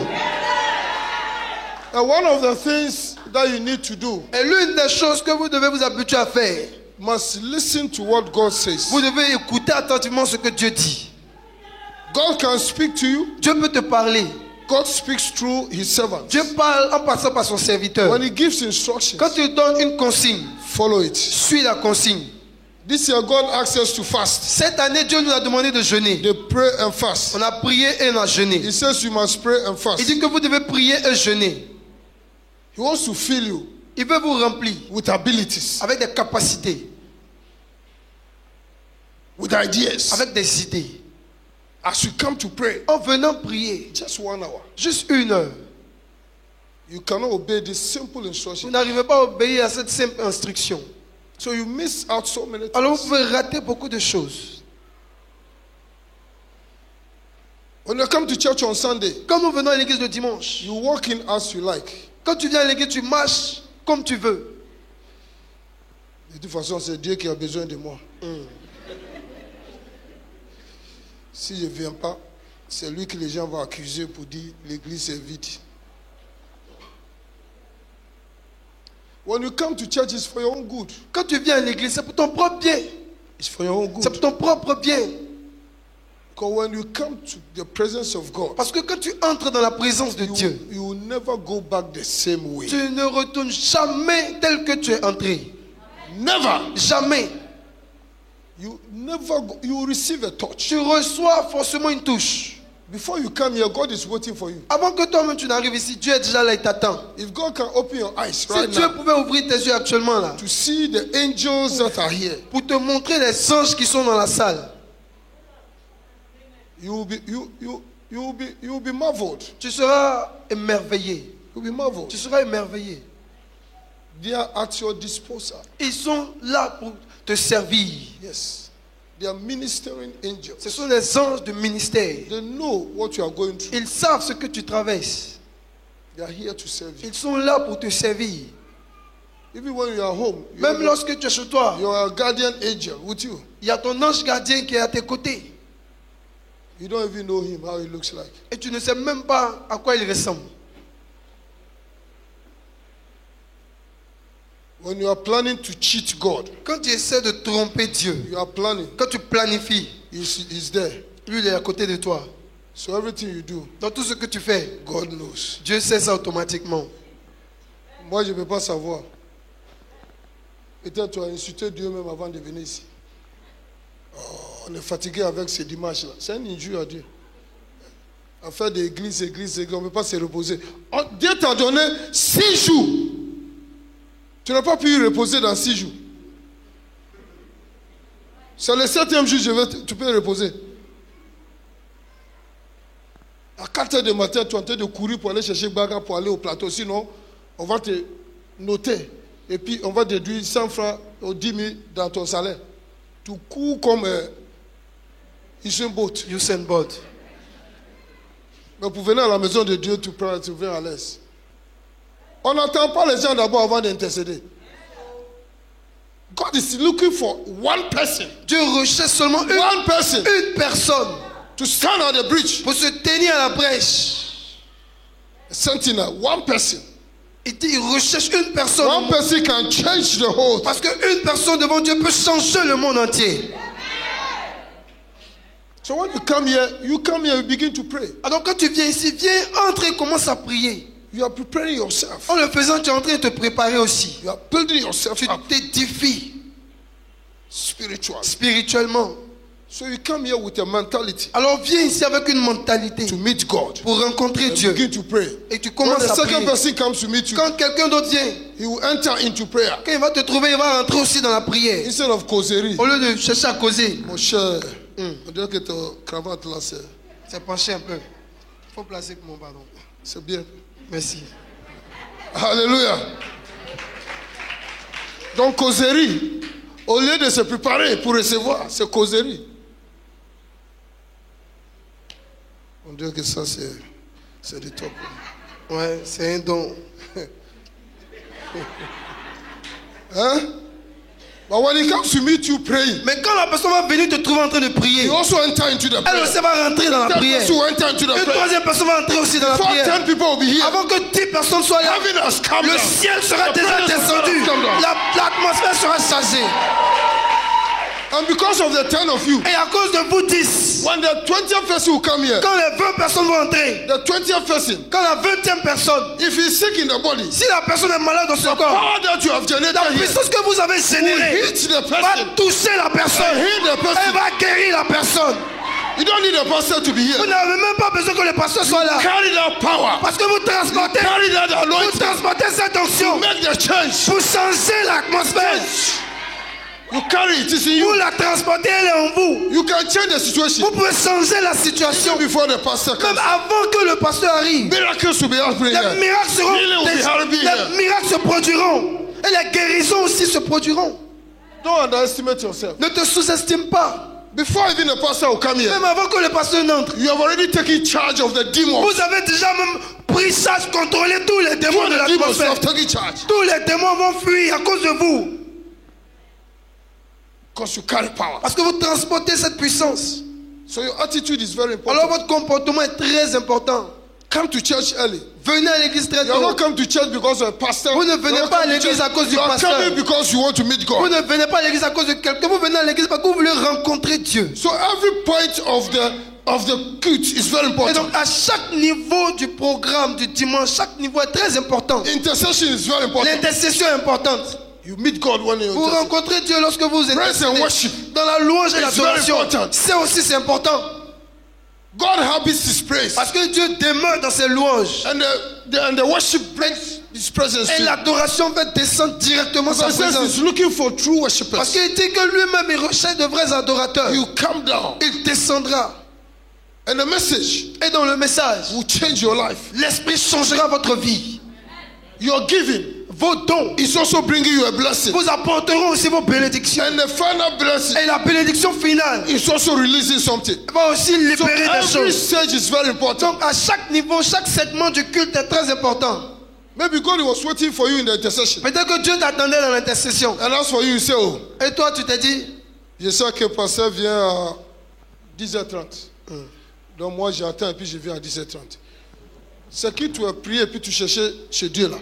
And one of the things that you need to do, Et l'une des choses que vous devez vous habituer à faire, must listen to what God says. vous devez écouter attentivement ce que Dieu dit. God can speak to you. Dieu peut te parler. God speaks through his servants. Dieu parle en passant par son serviteur. When he gives instructions, Quand tu donnes une consigne, follow it. suis la consigne. This year God asks us to fast. Cette année, Dieu nous a demandé de jeûner. They pray and fast. On a prié et on a jeûné. He says you must pray and fast. Il dit que vous devez prier et jeûner. He wants to fill you Il veut vous remplir with abilities, avec des capacités, with ideas. avec des idées. As you come to pray, En venant prier, just 1 hour, juste 1 heure, you cannot obey this simple vous instruction. n'arrivez pas à obéir à cette simple instruction. So you miss out so many Alors vous things. pouvez rater beaucoup de choses. When you come to church on Sunday, Quand nous venons à l'église le dimanche, you walk in as you like. quand tu viens à l'église, tu marches comme tu veux. De toute façon, c'est Dieu qui a besoin de moi. Si je ne viens pas, c'est lui que les gens vont accuser pour dire l'église est vide. When you come to church, it's for your own good. Quand tu viens à l'église, c'est pour ton propre bien. It's for your own C'est good. pour ton propre bien. Because when you come to the presence of God, Parce que quand tu entres dans la présence de Dieu, you will never go back the same way. tu ne retournes jamais tel que tu es entré. Never. Jamais. You never go, you will receive a touch. Tu reçois forcément une touche. Before you come here, God is waiting for you. Avant que toi-même tu n'arrives ici, Dieu est déjà là et t'attend. If God can open your eyes Si right Dieu now pouvait ouvrir tes yeux actuellement là, to see the angels that are here, pour te montrer les anges qui sont dans la salle, you will be marveled. tu seras émerveillé. You'll be marveled. Tu seras émerveillé. They are at your disposal. Ils sont là pour te servir. Yes. They are ministering angels. Ce sont les anges de ministère. They know what you are going through. Ils savent ce que tu traverses. They are here to serve you. Ils sont là pour te servir. Even when you are home, Même lorsque tu es chez toi, you are a guardian angel with you. il y a ton ange gardien qui est à tes côtés. You don't even know him, how he looks like. Et tu ne sais même pas à quoi il ressemble. When you are planning to cheat God, Quand tu essaies de tromper Dieu, you are planning. quand tu planifies, He's there. lui il est à côté de toi. So everything you do, Dans tout ce que tu fais, God knows. Dieu sait ça automatiquement. Moi, je ne peux pas savoir. Peut-être tu as insulté Dieu même avant de venir ici. Oh, on est fatigué avec ces dimanches-là. C'est une injure à Dieu. À faire des églises, on ne peut pas se reposer. Oh, Dieu t'a donné 6 jours. Tu n'as pas pu reposer dans 6 jours. C'est le 7e jour, tu peux reposer. À 4 h du matin, tu es en train de courir pour aller chercher Baga pour aller au plateau. Sinon, on va te noter. Et puis, on va déduire 100 francs ou 10 000 dans ton salaire. Tu cours comme Usain Bolt. Usain Bolt. Mais pour venir à la maison de Dieu, tu viens à l'aise. On n'attend pas les gens d'abord avant d'intercéder. God is looking for one person. Dieu recherche seulement One person une personne to stand on the bridge. pour se tenir à la brèche. A sentinel, one person. Il dit, il recherche une personne. One person can change the whole. Parce qu'une personne devant Dieu peut changer le monde entier. So when you come here, you begin to pray. Alors quand tu viens ici, viens, entre et commence à prier. You are preparing yourself. En le faisant, tu es en train de te préparer aussi. You are building yourself Tu up t'édifies spiritually. spirituellement. So you come here with a mentality Alors viens ici avec une mentalité to meet God. pour rencontrer And Dieu. begin to pray. Et tu When commences the à second prier. person comes to meet you, Quand quelqu'un d'autre vient, he will enter into prayer. quand il va te trouver, il va rentrer aussi dans la prière. Instead of causerie. Au lieu de chercher à causer, Mon cher, on dirait que ta cravate là, c'est penché un peu. Il faut placer mon pardon. c'est bien. Merci. Alléluia. Donc causerie, au lieu de se préparer pour recevoir, c'est causerie. On dirait que ça, c'est du top. Ouais, c'est un don. Hein? But when he comes to meet you praying, Mais quand la personne va venir te trouver en train de prier, he also enter into the elle prayer. aussi va rentrer dans la That prière. person will enter into the Une prayer. troisième personne va entrer aussi dans la Before prière. 10 people will be here, Avant que 10 personnes soient là, heaven has come le down. ciel sera The déjà presence of God descendu. has come down. L'atmosphère sera chargée. And because of the 10 of you, Et à cause de vous 10, when the 20th person will come here, quand les 20 personnes vont entrer, the 20th person, quand la 20e personne, if he's sick in the body, si la personne est malade dans son corps, power that you have generated la here puissance que vous avez will générée hit the va person toucher la and personne. heal the Elle person. va guérir la personne. You don't need the pastor to be Vous here. n'avez même pas besoin que le pasteur soit là. Carry that power. Parce que vous transportez, Carry that vous anointing. transportez cette onction Make the change. pour changer l'atmosphère. You carry it. It's in Vous you. la transportez, elle est en vous. You can change the situation Vous pouvez changer la situation. even before the pastor Même comes. avant que le pasteur arrive. Miracles will be happening Les here. miracles seront, Healing will be happening here. les miracles se produiront. Et les guérisons aussi se produiront. Don't underestimate yourself. Ne te sous-estime pas. Before even the pastor will come here, Même avant que le pasteur n'entre. you have already taken charge of the demons. Vous avez déjà même pris charge, contrôlé tous les démons All de the demons l'atmosphère. have taken charge. Tous les démons vont fuir à cause de vous. Because you carry power. Parce que vous transportez cette puissance. So your attitude is very Alors important. votre comportement est très important. Come to church early. Venez à l'église très You are tôt. not come to church because of a pastor. Vous ne venez You are pas à come to l'église church- à cause du You are pasteur. coming because you want to meet Vous God. ne venez pas à l'église à cause de quelqu'un. Vous venez à l'église parce que vous voulez rencontrer Dieu. So every point of the culte is very Et important. donc à chaque niveau du programme du dimanche, chaque niveau est très important. Intercession is very important. L'intercession est importante. You meet God when you Vous intercede. rencontrez Dieu lorsque vous êtes Praise and worship. dans la louange et It's l'adoration. very important. C'est aussi c'est important. God habits His praise, Parce que Dieu demeure dans ses louanges. and the worship brings His presence. Et to you. l'adoration va descendre directement sa Because it says présence. He's looking for true Parce worshippers. qu'il dit que lui-même il recherche de vrais adorateurs. You come down, Il descendra. and the message Et dans le message, will change your life. l'Esprit changera votre vie. Your giving Vos dons is also bringing you a blessing, vous apporteront aussi vos bénédictions. and the final blessing Et la bénédiction finale is also releasing something. va aussi So libérer des every choses. stage is very important. Donc à chaque niveau, chaque segment du culte est très important. Maybe God was waiting for you in the intercession, Peut-être que Dieu t'attendait dans l'intercession. and as for you, you say, "Oh, Et toi, tu t'es dit, je sais que le pasteur vient à 10h30. Donc moi, j'attends et puis je viens à 10h30. C'est qui tu as prié et puis tu cherchais chez Dieu là.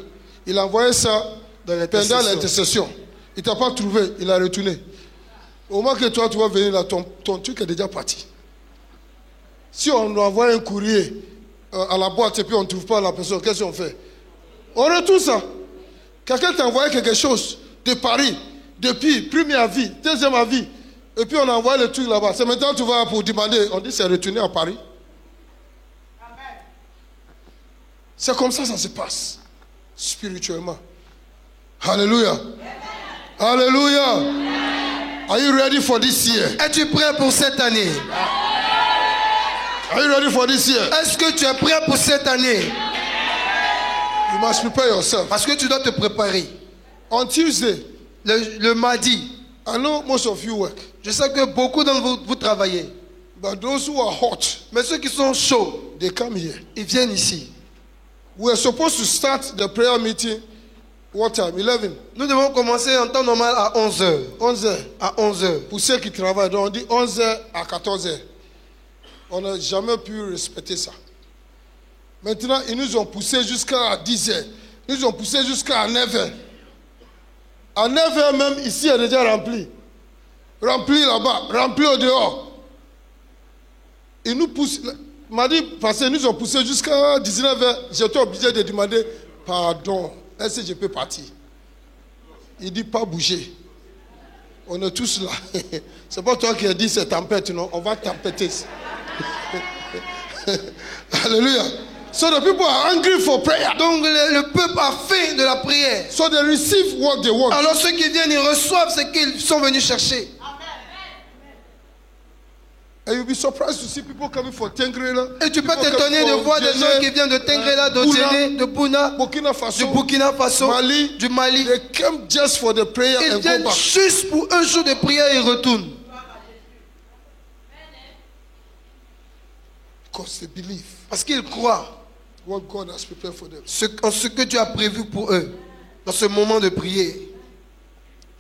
Il a envoyé ça pendant l'intercession. Il ne t'a pas trouvé, il a retourné. Au moment que toi, tu vas venir là, ton truc est déjà parti. Si on envoie un courrier à la boîte et puis on ne trouve pas la personne, qu'est-ce qu'on fait? On retourne ça. Quelqu'un t'a envoyé quelque chose de Paris, depuis premier avis, deuxième avis, et puis on a envoyé le truc là-bas. C'est maintenant que tu vas pour demander, on dit c'est retourné à Paris. C'est comme ça se passe, spirituellement. Hallelujah. Hallelujah. Are you ready for this year? es-tu prêt pour cette année? Are you ready for this year? Est-ce que tu es prêt pour cette année? You must prepare yourself. Parce que tu dois te préparer. On Tuesday, Le mardi, I know most of you work, je sais que beaucoup d'entre vous travaillez. but those who are hot, Mais ceux qui sont chauds, they come here. ils viennent ici. We are supposed to start the prayer meeting, what time? 11? Nous devons commencer en temps normal à 11h. 11h. À 11h. Pour ceux qui travaillent, donc on dit 11h à 14h. On n'a jamais pu respecter ça. Maintenant, ils nous ont poussé jusqu'à 10h. Ils nous ont poussé jusqu'à 9h. À 9h même, ici, est déjà rempli. Rempli là-bas, rempli au dehors. Ils nous poussent. Mardi passé, ils nous ont poussé jusqu'à 19h. J'étais obligé de demander pardon. Est-ce que je peux partir? Il dit pas bouger. On est tous là. C'est pas toi qui as dit c'est tempête, non? On va tempêter. Alléluia. So the people are hungry for prayer. Donc le peuple a faim de la prière. So they receive what they want. Alors ceux qui viennent, ils reçoivent ce qu'ils sont venus chercher. And you'll be surprised to see people coming for Tengrela. Et tu peux t'étonner de voir des gens qui viennent de Tengrela, d'Odjene, de Bouna, Burkina du Faso, Burkina Faso, Mali. du Mali. They came just for the prayer Ils and go viennent back. juste pour un jour de prière et ils retournent. Because they believe Parce qu'ils croient what God has prepared for them. en ce que Dieu a prévu pour eux dans ce moment de prière.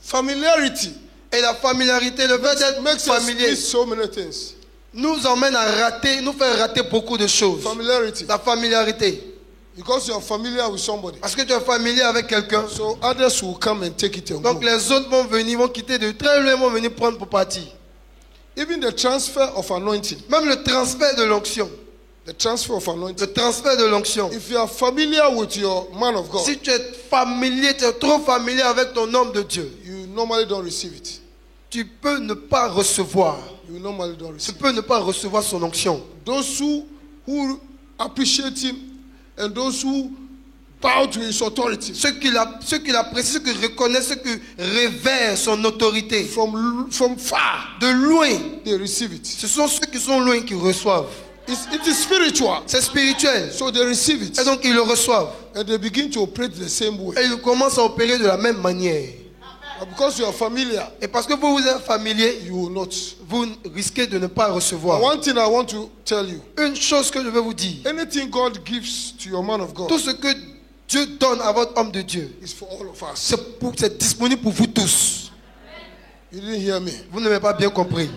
Familiarity Et la familiarité, le fait d'être makes us familier, miss so many things. nous emmène à rater, nous fait rater beaucoup de choses. Familiarity. La familiarité. Because you are familiar with somebody. Parce que tu es familier avec quelqu'un. So others will come and take it and Donc go. les autres vont venir, vont quitter de très loin, vont venir prendre pour partie. Even the transfer of anointing. Même le transfert de l'onction. The transfer of anointing. Le transfert de l'onction. If you are familiar with your man of God, Si tu es familier, tu es trop familier avec ton homme de Dieu, you normally don't receive it. tu peux ne pas recevoir. You normally don't Tu receive peux ne pas recevoir son onction. Those who appreciate him and those who bow to his authority Ceux qui l'apprécient, ceux qui reconnaissent, ceux qui révèrent son autorité. from far, De loin, they receive it. ce sont ceux qui sont loin qui reçoivent. It is spiritual. C'est spirituel. So they receive it. Et donc ils le reçoivent. And they begin to operate the same way. Et ils commencent à opérer de la même manière. But because you are familiar, Et parce que vous êtes familier, you will not. vous risquez de ne pas recevoir. One thing I want to tell you, Une chose que je vais vous dire. anything God gives to your man of God Tout ce que Dieu donne à votre homme de Dieu, is for all of us. c'est disponible pour vous tous. You didn't hear me. Vous ne m'avez pas bien compris.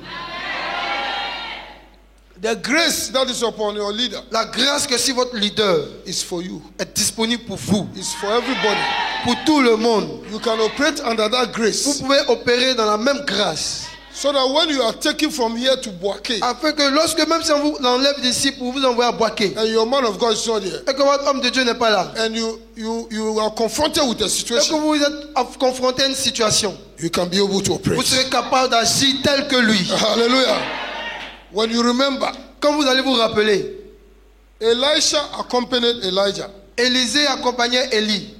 The grace that is upon your leader La grâce que si votre leader is for you. est disponible pour vous, It's for everybody. pour tout le monde, You can operate under that vous grace. pouvez opérer dans la même grâce. So that when you are taken from here to Boaké Afin que lorsque même si on vous enlève d'ici pour vous envoyer à Boaké, and your man of God is not here, et que votre homme de Dieu n'est pas là, and you are confronted with a et que situation, vous êtes confronté à une situation, you can be able to vous operate. serez capable d'agir tel que lui. Hallelujah. When you remember, Quand vous allez vous rappeler, Elisha accompanied Elijah. Élisée accompagnait Élie.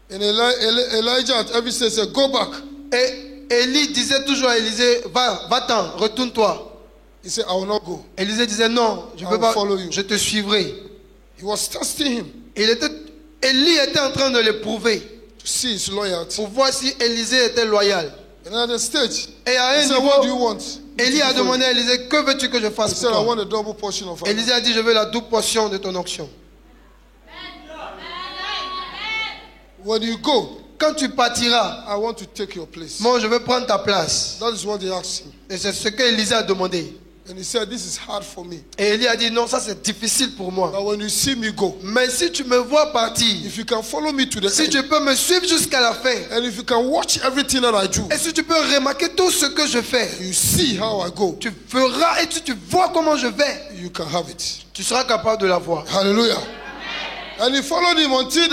And Elijah at every stage said, go back. Et Élie disait toujours à Élisée, va-t'en, retourne-toi. He said, I will not go. Élisée disait, non, je I ne will peux pas, follow you. je te suivrai. He was testing him Élie était en train de l'éprouver to see his loyalty. pour voir si Élisée était loyal. And at the stage, Et à he un said, what do you niveau, want? Élie a demandé à Élisée, que veux-tu que je He fasse said, pour I want toi? a double portion of it. Élisée a dit, je veux la double portion de ton onction. When you go, Quand tu partiras, I want to take your place. moi je vais prendre ta place. That is what they asked him. Et c'est ce que Élisée a demandé. And he said, this is hard for me. Et Élie a dit, non, ça c'est difficile pour moi. But when you see me go, Mais si tu me vois partir, if you can follow me to the si end, tu peux me suivre jusqu'à la fin, and if you can watch everything that I do, et si tu peux remarquer tout ce que je fais, you see how I go, tu feras et tu vois comment je vais, you can have it. tu seras capable de la voir. Hallelujah. And he followed him until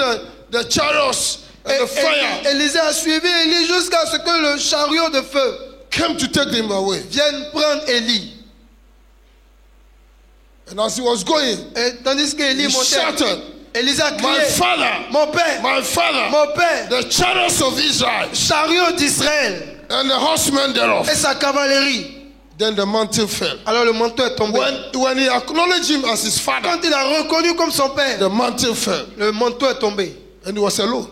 the chariots and the fire Élisée a suivi Élie jusqu'à ce que le chariot de feu came to take him away. vienne prendre Élie. And as he was going, Et tandis qu'Élie he montait, shouted, Élisée a my crié, father, mon père, my father, mon père, the chariots of Israel chariot d'Israël and the horsemen thereof. et sa cavalerie. Then the mantle fell. Alors le manteau est tombé. When he acknowledged him as his father, Quand il a reconnu comme son père, the mantle fell. le manteau est tombé. And he was alone.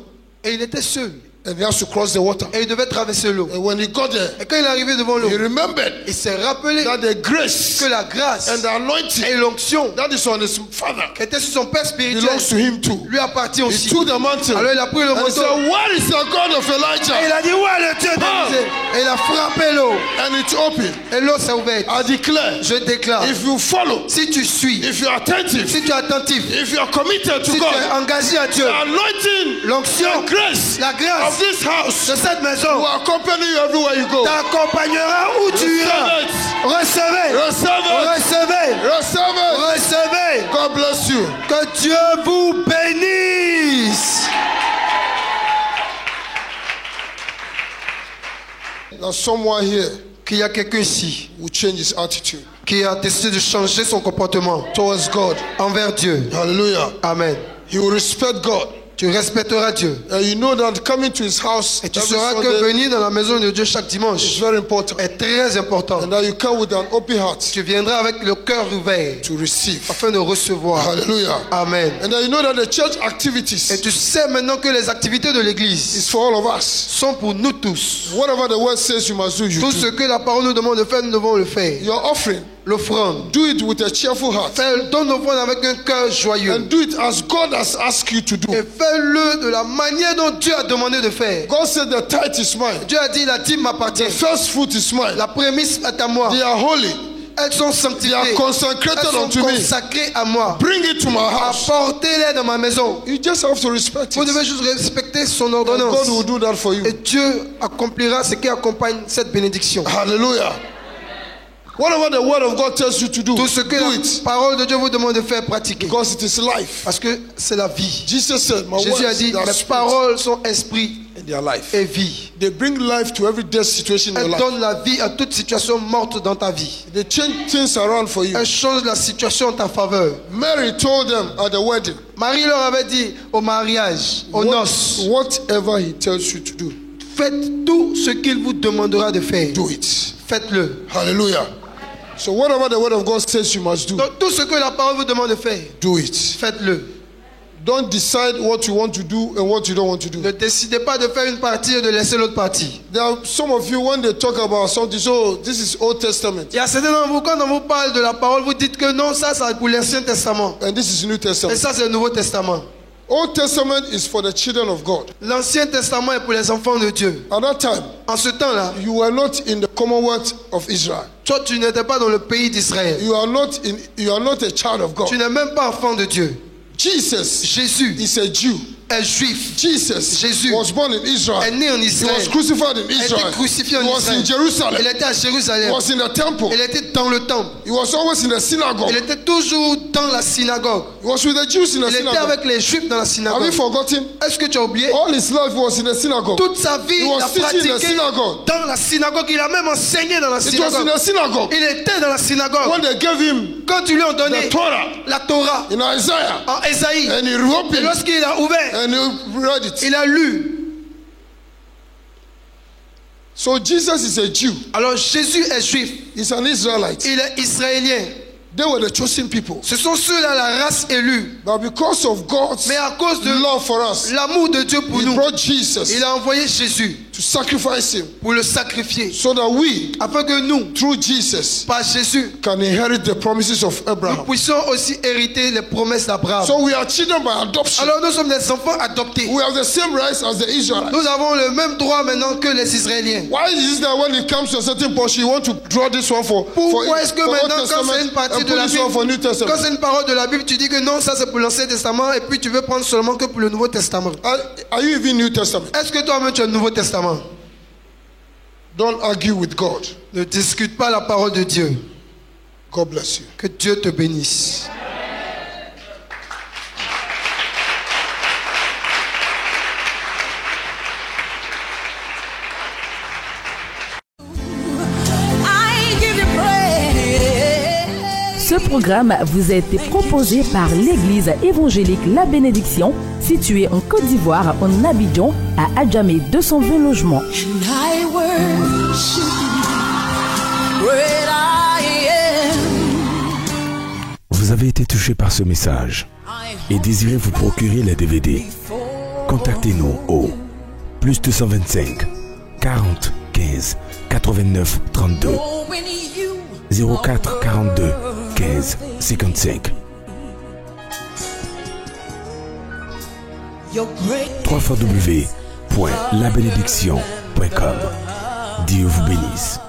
Et il était seul. And he has to cross the water. Et il devait traverser l'eau. And when he got there, Et quand il est arrivé devant l'eau, he remembered il s'est rappelé that the grace que la grâce and the et anointing l'onction that is on his father qui était sur son père spirituel belongs to him too. lui appartient He aussi. took the mantle Alors il a pris le and he manteau. said, where is the God of Et il Elijah? a dit, où est le Dieu d'Élisée? Et il a frappé l'eau. And it opened. Et l'eau s'est ouverte. I declare, Je déclare, if you follow, si tu suis, if you are attentive, si tu es attentif, if you are committed to si tu es God, engagé à Dieu, the anointing, l'onction, the grace la of grâce this house de cette maison will accompany you everywhere you go. t'accompagnera où tu iras. Recevez, Receive it. recevez, Receive it. recevez. God bless you. Que Dieu vous bénisse. Now someone here Qu'il y a quelqu'un ici will change his attitude qui a décidé de changer son comportement towards God. envers Dieu. Hallelujah. Amen. He will respect God. Tu respecteras Dieu. And you know that coming to his house Et tu every sauras que Sunday venir dans la maison de Dieu chaque is dimanche very important. est très important. And that you come with an open heart Tu viendras avec le cœur ouvert to receive. afin de recevoir. Hallelujah. Amen. And that you know that the church Et activities tu sais maintenant que les activités de l'église is for all of us. sont pour nous tous. Whatever the word says you must do, you Tout ce do. que la parole nous demande de faire, nous devons le faire. Your offering l'offrande. Do it with a cheerful heart. Donne l'offrande avec un cœur joyeux. And do it as God has asked you to do. Et fais-le de la manière dont Dieu a demandé de faire. God said the tithe is mine. Dieu a dit la dîme m'appartient. The first fruit is mine. La prémisse est à moi. They are holy. Elles sont They sanctifiées. are consecrated Elles sont unto me. consacrées à moi. Bring it to my house. Apportez-les dans ma maison. You just have to respect Vous devez it. juste respecter son And ordonnance. God will do that for you. Et Dieu accomplira ce qui accompagne cette bénédiction. Hallelujah. Whatever the word of God tells you to do, Tout ce que do la it. parole de Dieu vous demande de faire, pratiquer. Because it is life. Parce que c'est la vie. Jesus said, my Jésus a words dit, are mes spirit paroles sont esprit and they are life. et vie. They bring life to every death situation in Elles your life. donnent la vie à toute situation morte dans ta vie. They change things around for you. Elles changent la situation en ta faveur. Mary told them at the wedding, Marie leur avait dit au mariage, aux noces, whatever he tells you to do, faites tout ce qu'il vous demandera de faire. do it. Faites-le. Hallelujah. So whatever the word of God says you must do, Donc tout ce que la parole vous demande de faire, do it. faites-le. Don't decide what you want to do and what you don't want to do. Ne décidez pas de faire une partie et de laisser l'autre partie. There are some of you, when they talk about something, so this is Old Testament Il y a certains d'entre vous, quand on vous parle de la parole, vous dites que non, ça c'est pour l'Ancien Testament. and this is New Et Testament. ça c'est le Nouveau Testament. Old Testament is for the children of God. L'Ancien Testament est pour les enfants de Dieu. At that time, En ce temps-là, you were not in the Commonwealth of Israel. toi tu n'étais pas dans le pays d'Israël. You are not a child of God. Tu n'es même pas enfant de Dieu. Jesus Jésus is a Jew. est juif. Jesus Jésus was born in est Israel. né en He Israël. was crucified in Il a été Israel. crucifié en He was Israël. in Jerusalem. Il était à He Jérusalem. was in the temple. Il était dans le temple. He was always in the synagogue. Il était toujours dans la synagogue. He was with the Jews in the Il était synagogue. avec les juifs dans la Have you synagogue. forgotten? Est-ce que tu as oublié? All his life was in the synagogue. Toute sa vie, He il was a teaching in the pratiqué synagogue. dans la synagogue. Il a même enseigné dans la It was in synagogue. the synagogue. Il était dans la synagogue. When they gave him Quand tu lui as donné the Torah la Torah in Isaiah, en Ésaïe, and he et opened lorsqu'il a ouvert, and he read it. il a lu. So Jesus is a Jew. Alors Jésus est juif. He's an Israelite. Il est israélien. They were the chosen people. Ce sont ceux-là, la race élue. But because of God's Mais à cause de love for us, l'amour de Dieu pour he nous, brought Jesus il a envoyé Jésus to sacrifice him pour le sacrifier. so that we, Afin que nous, through Jesus, par Jésus, can inherit the promises of nous Abraham. puissions aussi hériter les promesses d'Abraham. So we are children by adoption. Alors nous sommes des enfants adoptés. We have the same rights as the Israelites. Nous avons le même droit maintenant que les Israéliens. Why is it that when it comes to a certain portion, you want to draw this one for Pourquoi est-ce que Old maintenant, quand c'est une Testament partie and de la put this one for New Bible, quand Testament? c'est une parole de la Bible, tu dis que non, ça c'est pour l'Ancien Testament, et puis tu veux prendre seulement que pour le Nouveau Testament. Are you even New Testament? Est-ce que toi-même tu as le Nouveau Testament? Don't argue with God. Ne discute pas la parole de Dieu. God bless you. Que Dieu te bénisse. Ce programme vous a été proposé par l'Église évangélique La Bénédiction, située en Côte d'Ivoire, en Abidjan, à Adjamé 220 logements. Vous avez été touché par ce message et désirez vous procurer les DVD. Contactez-nous au plus 225 40 15 89 32 04 42 15 55 www.labénédiction.com. Dieu vous bénisse.